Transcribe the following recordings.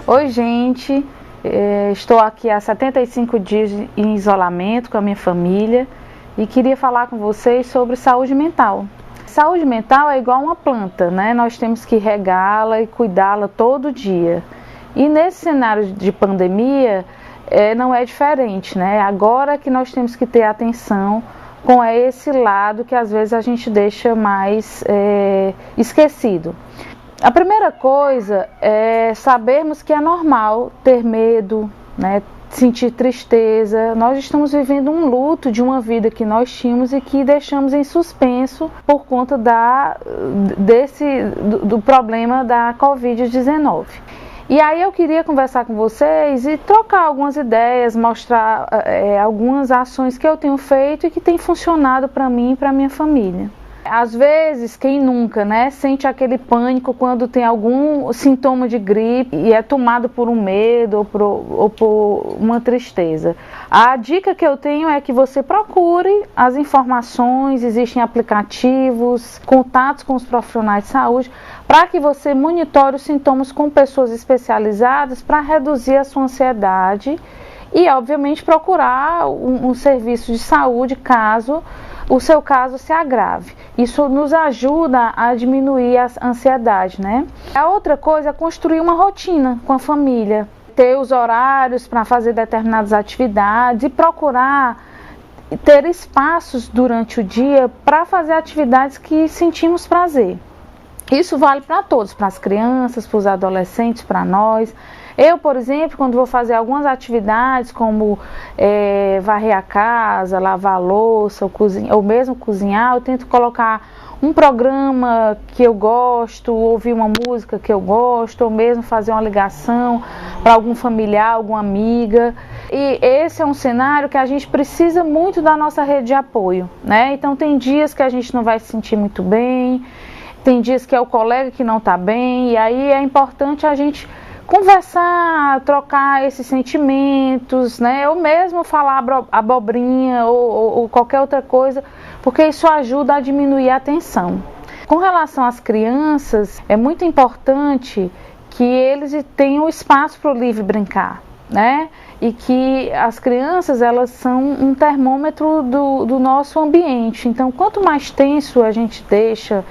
Oi, gente, estou aqui há 75 dias em isolamento com a minha família e queria falar com vocês sobre saúde mental. Saúde mental é igual uma planta, né? Nós temos que regá-la e cuidá-la todo dia. E nesse cenário de pandemia não é diferente, né? Agora que nós temos que ter atenção com esse lado que às vezes a gente deixa mais esquecido. A primeira coisa é sabermos que é normal ter medo, né, sentir tristeza. Nós estamos vivendo um luto de uma vida que nós tínhamos e que deixamos em suspenso por conta do problema da Covid-19. E aí eu queria conversar com vocês e trocar algumas ideias, mostrar algumas ações que eu tenho feito e que tem funcionado para mim e para minha família. Às vezes, quem nunca, né, sente aquele pânico quando tem algum sintoma de gripe e é tomado por um medo ou por uma tristeza. A dica que eu tenho é que você procure as informações, existem aplicativos, contatos com os profissionais de saúde, para que você monitore os sintomas com pessoas especializadas para reduzir a sua ansiedade e, obviamente, procurar um serviço de saúde caso o seu caso se agrave. Isso nos ajuda a diminuir a ansiedade, né? A outra coisa é construir uma rotina com a família, ter os horários para fazer determinadas atividades e procurar ter espaços durante o dia para fazer atividades que sentimos prazer. Isso vale para todos, para as crianças, para os adolescentes, para nós. Eu, por exemplo, quando vou fazer algumas atividades como varrer a casa, lavar a louça ou mesmo cozinhar, eu tento colocar um programa que eu gosto, ouvir uma música que eu gosto, ou mesmo fazer uma ligação para algum familiar, alguma amiga. E esse é um cenário que a gente precisa muito da nossa rede de apoio, né? Então tem dias que a gente não vai se sentir muito bem, tem dias que é o colega que não está bem, e aí é importante a gente conversar, trocar esses sentimentos, né? Ou mesmo falar abobrinha ou qualquer outra coisa, porque isso ajuda a diminuir a tensão. Com relação às crianças, é muito importante que eles tenham espaço para o livre brincar, né? E que as crianças, elas são um termômetro do nosso ambiente. Então, quanto mais tenso a gente deixa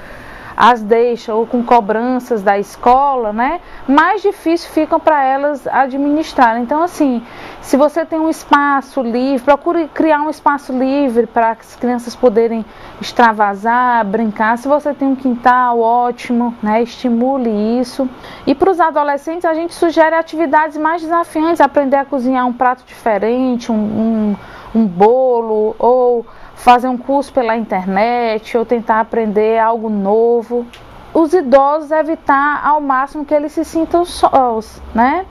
ou com cobranças da escola, né, mais difícil ficam para elas administrar. Então, assim, se você tem um espaço livre, procure criar um espaço livre para as crianças poderem extravasar, brincar. Se você tem um quintal, ótimo, né, estimule isso. E para os adolescentes, a gente sugere atividades mais desafiantes, aprender a cozinhar um prato diferente, um bolo, ou fazer um curso pela internet ou tentar aprender algo novo. Os idosos, evitar ao máximo que eles se sintam sós, né?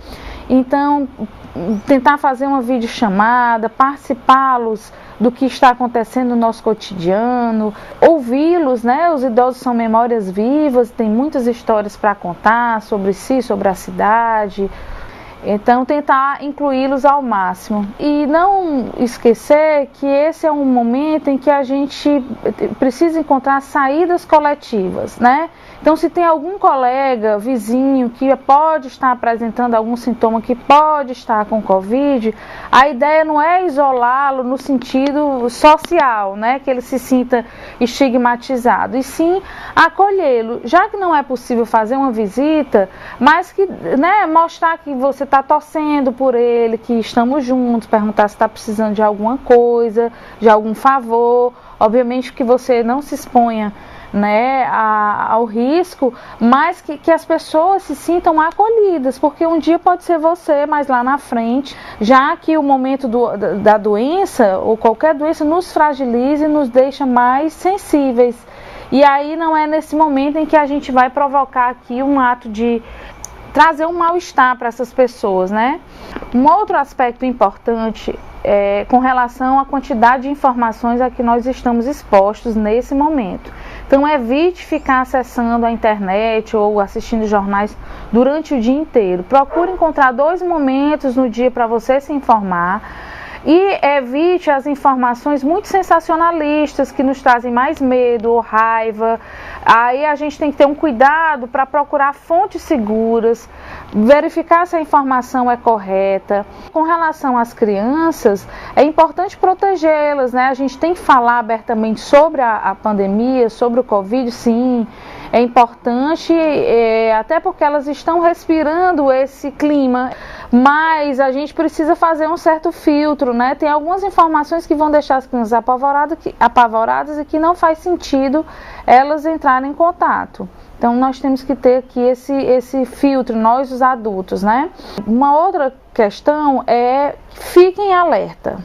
Então, tentar fazer uma videochamada, participá-los do que está acontecendo no nosso cotidiano, ouvi-los, né? Os idosos são memórias vivas, tem muitas histórias para contar sobre si, sobre a cidade. Então, tentar incluí-los ao máximo. E não esquecer que esse é um momento em que a gente precisa encontrar saídas coletivas, né? Então, se tem algum colega, vizinho, que pode estar apresentando algum sintoma, que pode estar com Covid, a ideia não é isolá-lo no sentido social, né? Que ele se sinta estigmatizado, e sim acolhê-lo. Já que não é possível fazer uma visita, mas que, né, mostrar que você está torcendo por ele, que estamos juntos, perguntar se está precisando de alguma coisa, de algum favor. Obviamente que você não se exponha, né, ao risco, mas que as pessoas se sintam acolhidas, porque um dia pode ser você, mas lá na frente, já que o momento da doença, ou qualquer doença, nos fragiliza e nos deixa mais sensíveis. E aí não é nesse momento em que a gente vai provocar aqui um ato de trazer um mal-estar para essas pessoas, né? Um outro aspecto importante é com relação à quantidade de informações a que nós estamos expostos nesse momento. Então, evite ficar acessando a internet ou assistindo jornais durante o dia inteiro. Procure encontrar 2 momentos no dia para você se informar. E evite as informações muito sensacionalistas que nos trazem mais medo ou raiva. Aí a gente tem que ter um cuidado para procurar fontes seguras, verificar se a informação é correta. Com relação às crianças, é importante protegê-las, né? A gente tem que falar abertamente sobre a pandemia, sobre o Covid, sim. É importante, até porque elas estão respirando esse clima, mas a gente precisa fazer um certo filtro, né? Tem algumas informações que vão deixar as crianças apavoradas e que não faz sentido elas entrarem em contato. Então nós temos que ter aqui esse filtro, nós os adultos, né? Uma outra questão é: fiquem alerta.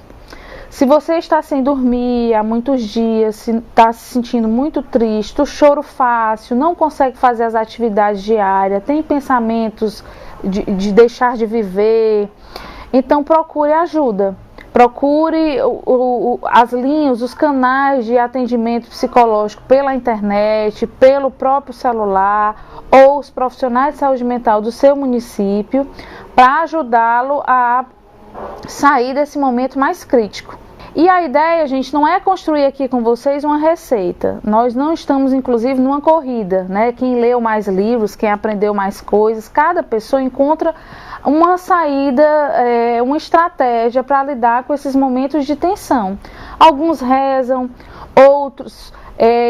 Se você está sem dormir há muitos dias, se está se sentindo muito triste, o choro fácil, não consegue fazer as atividades diárias, tem pensamentos de deixar de viver, então procure ajuda. Procure as linhas, os canais de atendimento psicológico pela internet, pelo próprio celular, ou os profissionais de saúde mental do seu município, para ajudá-lo a sair desse momento mais crítico. E a ideia, gente, não é construir aqui com vocês uma receita. Nós não estamos, inclusive, numa corrida, né? Quem leu mais livros, quem aprendeu mais coisas, cada pessoa encontra uma saída, uma estratégia para lidar com esses momentos de tensão. Alguns rezam, outros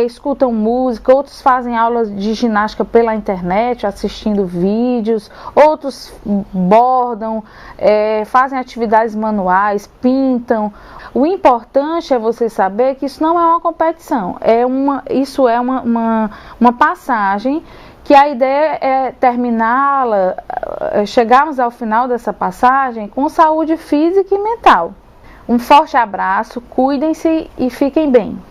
escutam música, outros fazem aulas de ginástica pela internet, assistindo vídeos, outros bordam, fazem atividades manuais, pintam. O importante é você saber que isso não é uma competição, isso é uma passagem, que a ideia é terminá-la, chegarmos ao final dessa passagem com saúde física e mental. Um forte abraço, cuidem-se e fiquem bem.